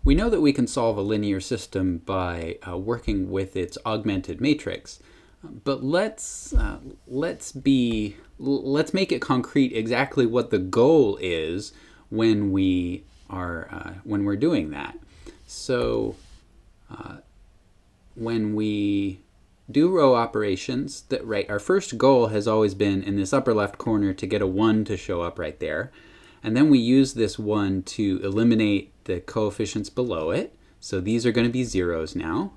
We know that we can solve a linear system by working with its augmented matrix, but let's make it concrete exactly what the goal is when we're doing that. So when we do row operations, our first goal has always been in this upper left corner to get a 1 to show up right there. And then we use this 1 to eliminate the coefficients below it. So these are going to be zeros now.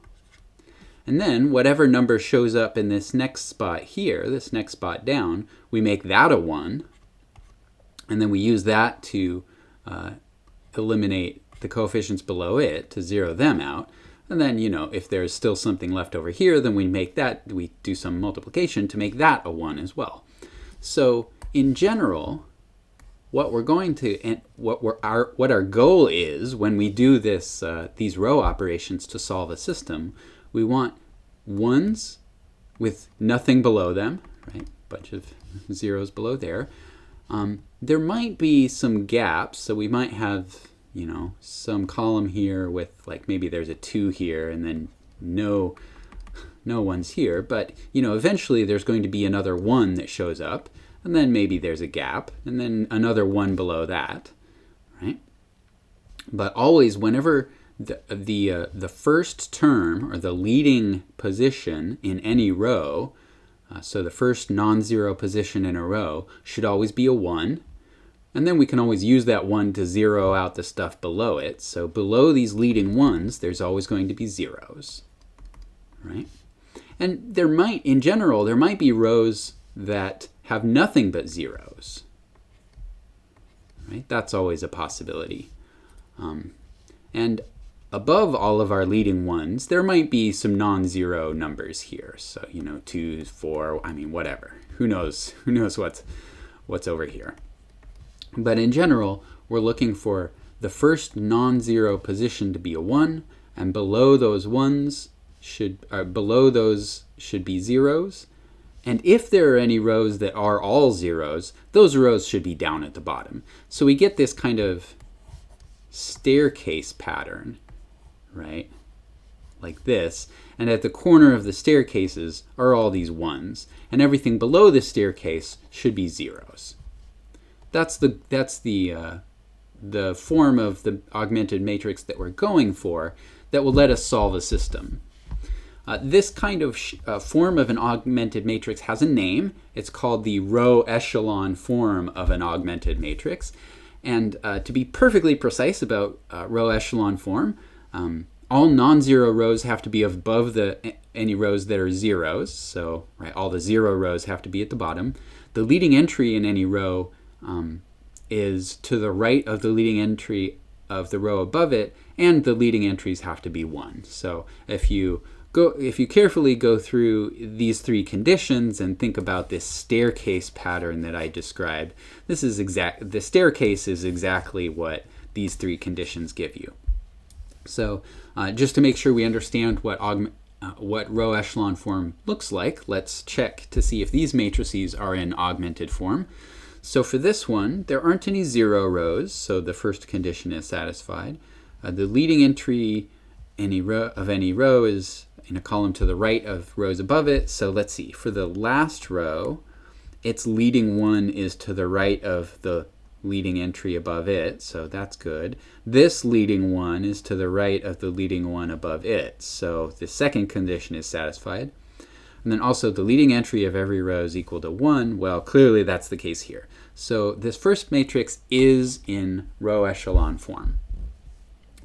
And then whatever number shows up in this next spot here, this next spot down, we make that a 1. And then we use that to eliminate the coefficients below it to zero them out. And then, if there's still something left over here, then we do some multiplication to make that a 1 as well. So in general, what our goal is when we do these row operations to solve a system, we want 1s with nothing below them, right? Bunch of zeros below there. There might be some gaps, so we might have some column here with maybe there's a 2 here and then no 1s here, but eventually there's going to be another 1 that shows up, and then maybe there's a gap, and then another 1 below that, right? But always whenever the first term or the leading position in any row, so the first non-zero position in a row should always be a 1. And then we can always use that 1 to zero out the stuff below it. So below these leading 1s, there's always going to be zeros, right? And in general, there might be rows that have nothing but zeros, right? That's always a possibility. And above all of our leading 1s, there might be some non-zero numbers here. So, 2, 4, whatever. Who knows what's over here. But in general, we're looking for the first non-zero position to be a 1, and below those should be zeros. And if there are any rows that are all zeros, those rows should be down at the bottom. So we get this kind of staircase pattern, right? Like this. And at the corner of the staircases are all these 1s, and everything below the staircase should be zeros. That's the form of the augmented matrix that we're going for that will let us solve a system. This kind of form of an augmented matrix has a name. It's called the row echelon form of an augmented matrix. And to be perfectly precise about row echelon form, all non-zero rows have to be above any rows that are zeros. So all the 0 rows have to be at the bottom. The leading entry in any row is to the right of the leading entry of the row above it, and the leading entries have to be 1. So if you carefully go through these 3 conditions and think about this staircase pattern that I described, the staircase is exactly what these 3 conditions give you. So just to make sure we understand what row echelon form looks like, let's check to see if these matrices are in augmented form. So for this one, there aren't any 0 rows, so the first condition is satisfied. The leading entry of any row is in a column to the right of rows above it. So let's see, for the last row, its leading 1 is to the right of the leading entry above it, so that's good. This leading 1 is to the right of the leading 1 above it, so the second condition is satisfied. And then also the leading entry of every row is equal to 1. Well, clearly that's the case here. So this first matrix is in row echelon form.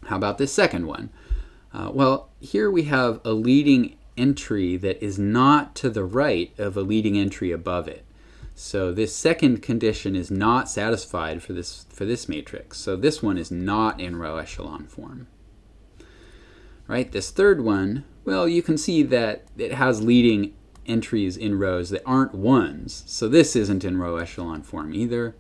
How about this second one? Well, here we have a leading entry that is not to the right of a leading entry above it. So this second condition is not satisfied for this matrix. So this one is not in row echelon form. Right? This third one, well, you can see that it has leading entries in rows that aren't 1s. So this isn't in row echelon form either.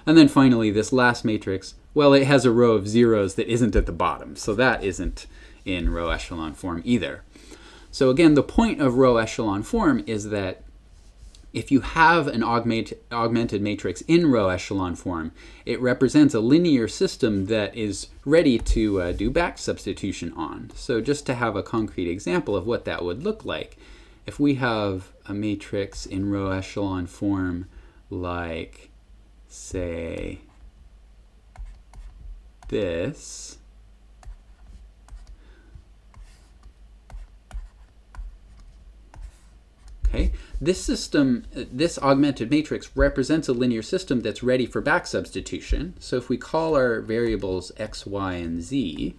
And then finally, this last matrix, well, it has a row of zeros that isn't at the bottom. So that isn't in row echelon form either. So again, the point of row echelon form is that If you have an augmented matrix in row echelon form, it represents a linear system that is ready to do back substitution on. So just to have a concrete example of what that would look like, if we have a matrix in row echelon form like, say, this, okay, this system, this augmented matrix represents a linear system that's ready for back substitution. So if we call our variables x, y, and z,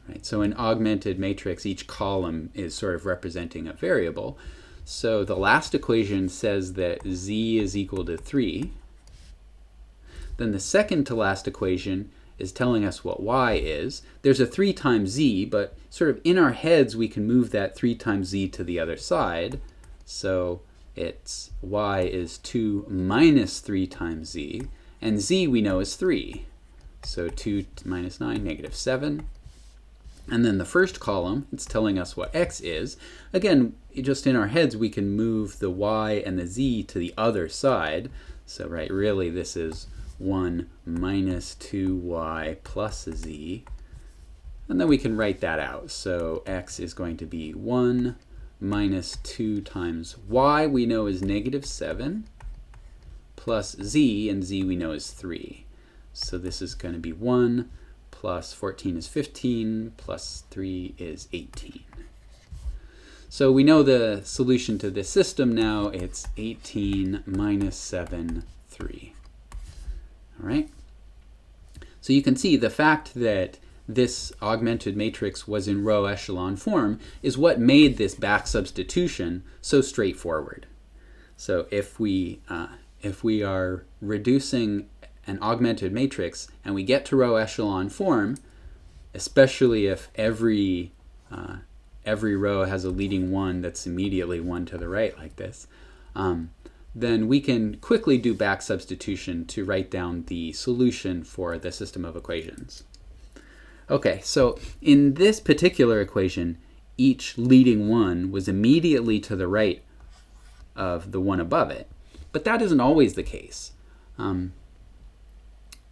right, so in augmented matrix, each column is sort of representing a variable. So the last equation says that z is equal to 3. Then the second to last equation is telling us what y is. There's a 3 times z, but sort of in our heads we can move that 3 times z to the other side. So it's y is 2 minus 3 times z, and z we know is 3. So 2 minus 9, negative 7. And then the first column, it's telling us what x is. Again, just in our heads we can move the y and the z to the other side. So right, really this is 1 minus 2y plus z. And then we can write that out. So x is going to be 1 minus 2 times y we know is negative 7 plus z, and z we know is 3. So this is going to be 1 plus 14 is 15 plus 3 is 18. So we know the solution to this system now. It's 18 minus 7, 3. All right? So you can see the fact that this augmented matrix was in row echelon form is what made this back substitution so straightforward. So if we are reducing an augmented matrix and we get to row echelon form, especially if every row has a leading 1 that's immediately 1 to the right like this, then we can quickly do back substitution to write down the solution for the system of equations. Okay, so in this particular equation, each leading 1 was immediately to the right of the one above it. But that isn't always the case. And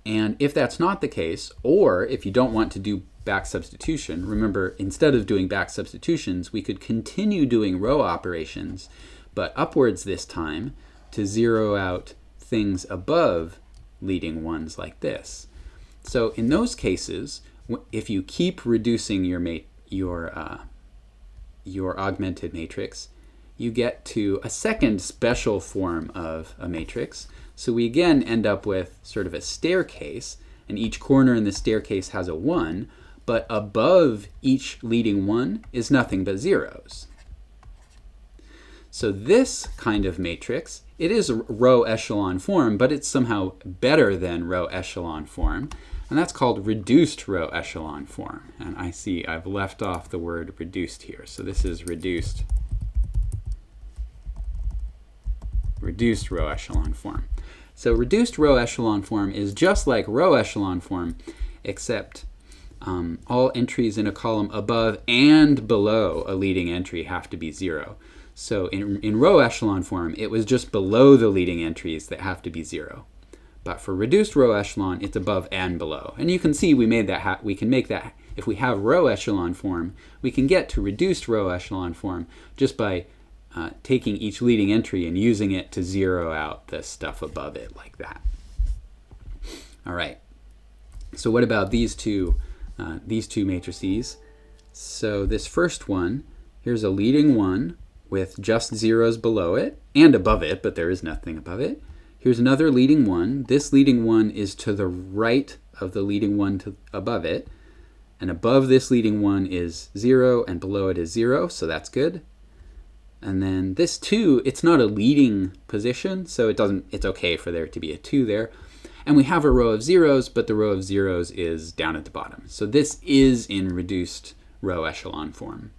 if that's not the case, or if you don't want to do back substitution, remember, instead of doing back substitutions, we could continue doing row operations, but upwards this time, to zero out things above leading 1s like this. So in those cases, if you keep reducing your augmented matrix, you get to a second special form of a matrix. So we again end up with sort of a staircase, and each corner in the staircase has a 1, but above each leading 1 is nothing but zeros. So this kind of matrix, it is row echelon form, but it's somehow better than row echelon form. And that's called reduced row echelon form. And I see I've left off the word reduced here. So this is reduced row echelon form. So reduced row echelon form is just like row echelon form, except all entries in a column above and below a leading entry have to be 0. So in row echelon form, it was just below the leading entries that have to be 0. But for reduced row echelon, it's above and below. And you can see we made that. We can make that. If we have row echelon form, we can get to reduced row echelon form just by taking each leading entry and using it to zero out the stuff above it like that. All right. So what about these two matrices? So this first one, here's a leading 1 with just zeros below it and above it, but there is nothing above it. Here's another leading 1. This leading 1 is to the right of the leading 1 above it. And above this leading 1 is 0, and below it is 0, so that's good. And then this 2, it's not a leading position, so it's okay for there to be a 2 there. And we have a row of zeros, but the row of zeros is down at the bottom. So this is in reduced row echelon form.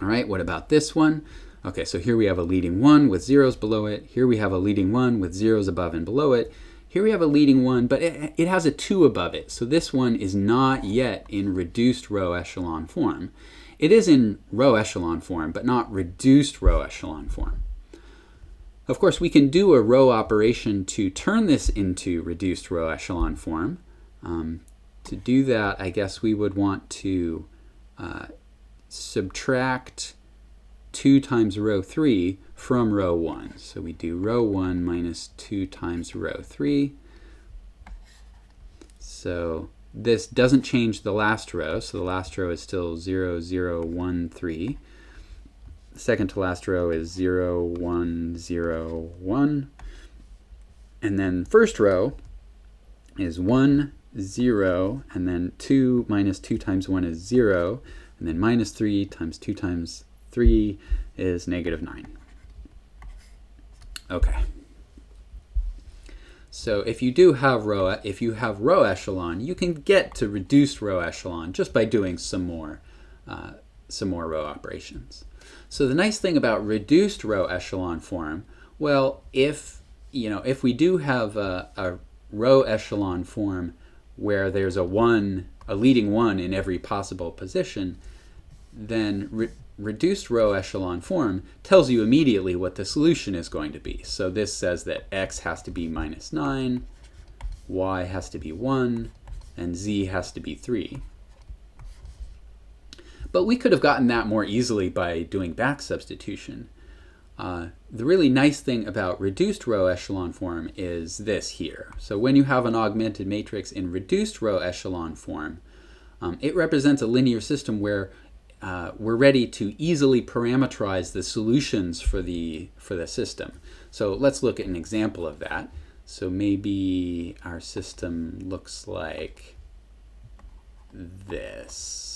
All right, what about this one? Okay, so here we have a leading 1 with zeros below it. Here we have a leading 1 with zeros above and below it. Here we have a leading 1, but it has a 2 above it. So this one is not yet in reduced row echelon form. It is in row echelon form, but not reduced row echelon form. Of course, we can do a row operation to turn this into reduced row echelon form. To do that, I guess we would want to subtract 2 times row 3 from row 1. So we do row 1 minus 2 times row 3. So this doesn't change the last row, so the last row is still 0, 0, 1, 3. The second to last row is 0, 1, 0, 1. And then first row is 1, 0, and then 2 minus 2 times 1 is 0, and then minus 3 times 2 times 3 is negative 9. Okay. So if you have row echelon, you can get to reduced row echelon just by doing some more row operations. So the nice thing about reduced row echelon form, well, if we do have a row echelon form where there's a leading 1 in every possible position, then reduced row echelon form tells you immediately what the solution is going to be. So this says that x has to be minus 9, y has to be 1, and z has to be 3. But we could have gotten that more easily by doing back substitution. The really nice thing about reduced row echelon form is this here. So when you have an augmented matrix in reduced row echelon form, it represents a linear system where we're ready to easily parameterize the solutions for the system. So let's look at an example of that. So maybe our system looks like this.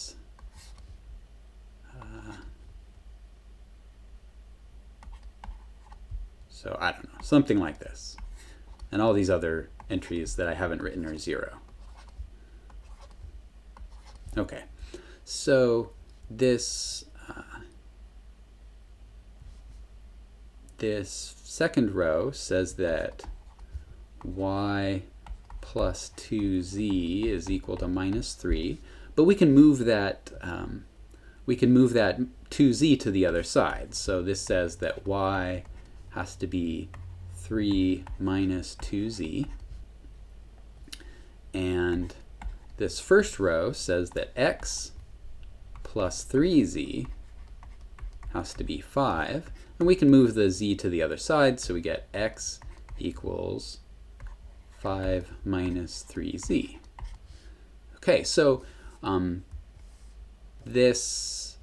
So I don't know, something like this. And all these other entries that I haven't written are 0. Okay, so this second row says that y plus 2z is equal to minus 3, but we can move that 2z to the other side. So this says that y has to be 3 minus 2z. And this first row says that x plus 3z has to be 5. And we can move the z to the other side, so we get x equals 5 minus 3z. Okay, so this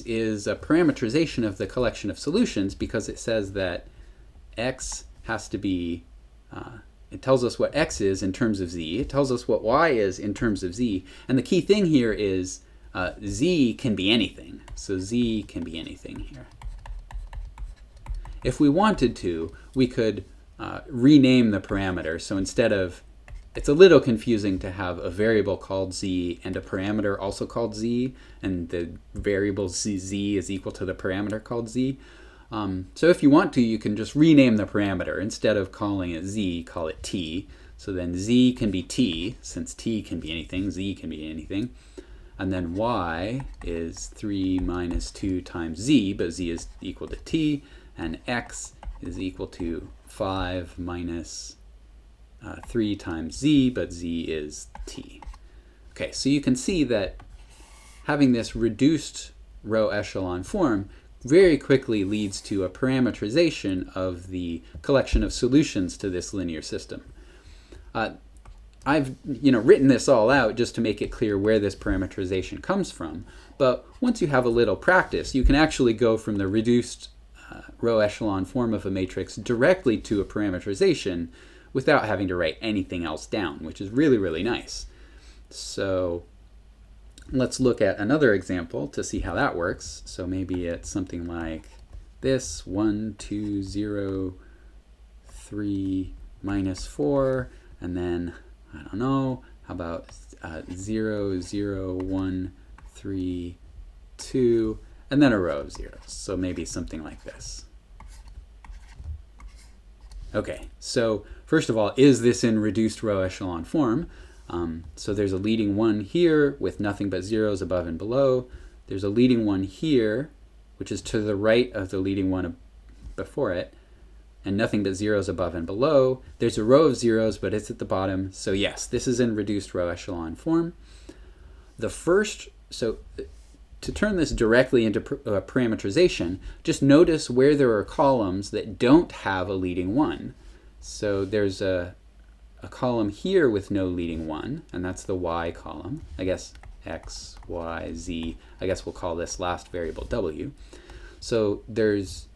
is a parameterization of the collection of solutions because it says that x has to be, it tells us what x is in terms of z, it tells us what y is in terms of z, and the key thing here is z can be anything. So z can be anything here. If we wanted to, we could rename the parameter. So instead of, it's a little confusing to have a variable called z and a parameter also called z, and the variable z is equal to the parameter called z. So if you want to, you can just rename the parameter. Instead of calling it z, call it t. So then z can be t, since t can be anything, z can be anything. And then y is 3 minus 2 times z, but z is equal to t, and x is equal to 5 minus 3 times z, but z is t. Okay, so you can see that having this reduced row echelon form very quickly leads to a parameterization of the collection of solutions to this linear system. I've written this all out just to make it clear where this parameterization comes from, but once you have a little practice, you can actually go from the reduced row echelon form of a matrix directly to a parameterization without having to write anything else down, which is really, really nice. So let's look at another example to see how that works. So maybe it's something like this, 1, 2, 0, 3, minus 4, and then, I don't know, how about 0, 0, 1, 3, 2, and then a row of zeros. So maybe something like this. Okay, so first of all, is this in reduced row echelon form? So there's a leading 1 here with nothing but zeros above and below. There's a leading 1 here which is to the right of the leading one before it, and nothing but zeros above and below. There's a row of zeros, but it's at the bottom. So yes, this is in reduced row echelon form. So to turn this directly into parameterization, just notice where there are columns that don't have a leading one. So there's a column here with no leading one, and that's the y column. I guess x, y, z. I guess we'll call this last variable w. So there's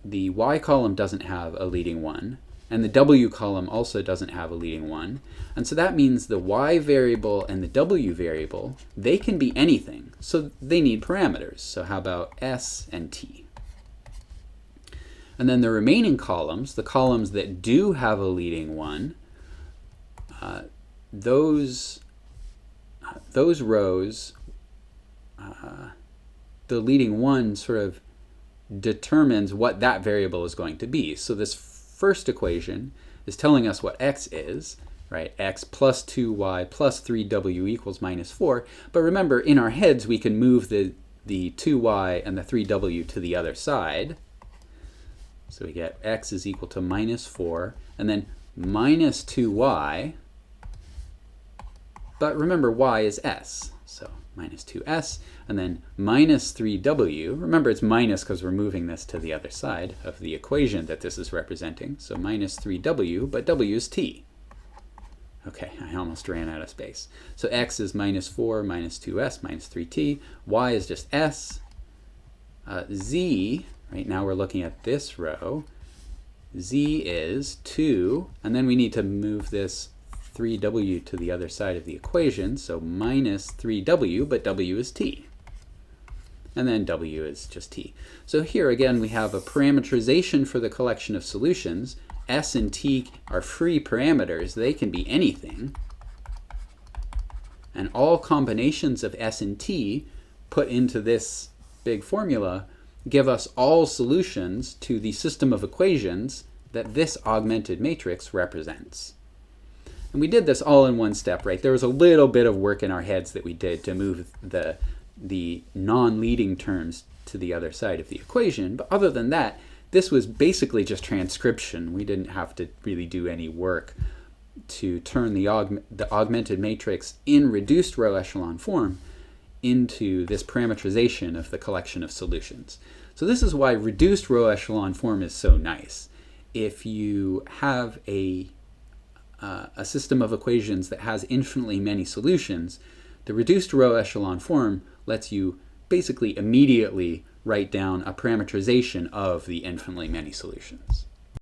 the y column doesn't have a leading one, and the w column also doesn't have a leading one. And so that means the y variable and the w variable, they can be anything. So they need parameters. So how about s and t? And then the remaining columns, the columns that do have a leading one, those rows, the leading one sort of determines what that variable is going to be. So this first equation is telling us what x is, right? X plus 2y plus 3w equals -4. But remember, in our heads, we can move the 2y and the 3w to the other side. So we get x is equal to -4, and then minus 2y. But remember, y is s. So minus 2s, and then minus 3w. Remember, it's minus because we're moving this to the other side of the equation that this is representing. So minus 3w, but w is t. Okay, I almost ran out of space. So x is -4, minus 2s, minus 3t. Y is just s. Z, right now we're looking at this row. Z is 2, and then we need to move this 3w to the other side of the equation, so minus 3w, but w is t. And then w is just t. So here again we have a parameterization for the collection of solutions. S and t are free parameters. They can be anything. And all combinations of s and t put into this big formula give us all solutions to the system of equations that this augmented matrix represents. And we did this all in one step, right? There was a little bit of work in our heads that we did to move the non-leading terms to the other side of the equation. But other than that, this was basically just transcription. We didn't have to really do any work to turn the augmented matrix in reduced row echelon form into this parameterization of the collection of solutions. So this is why reduced row echelon form is so nice. If you have a system of equations that has infinitely many solutions, the reduced row echelon form lets you basically immediately write down a parameterization of the infinitely many solutions.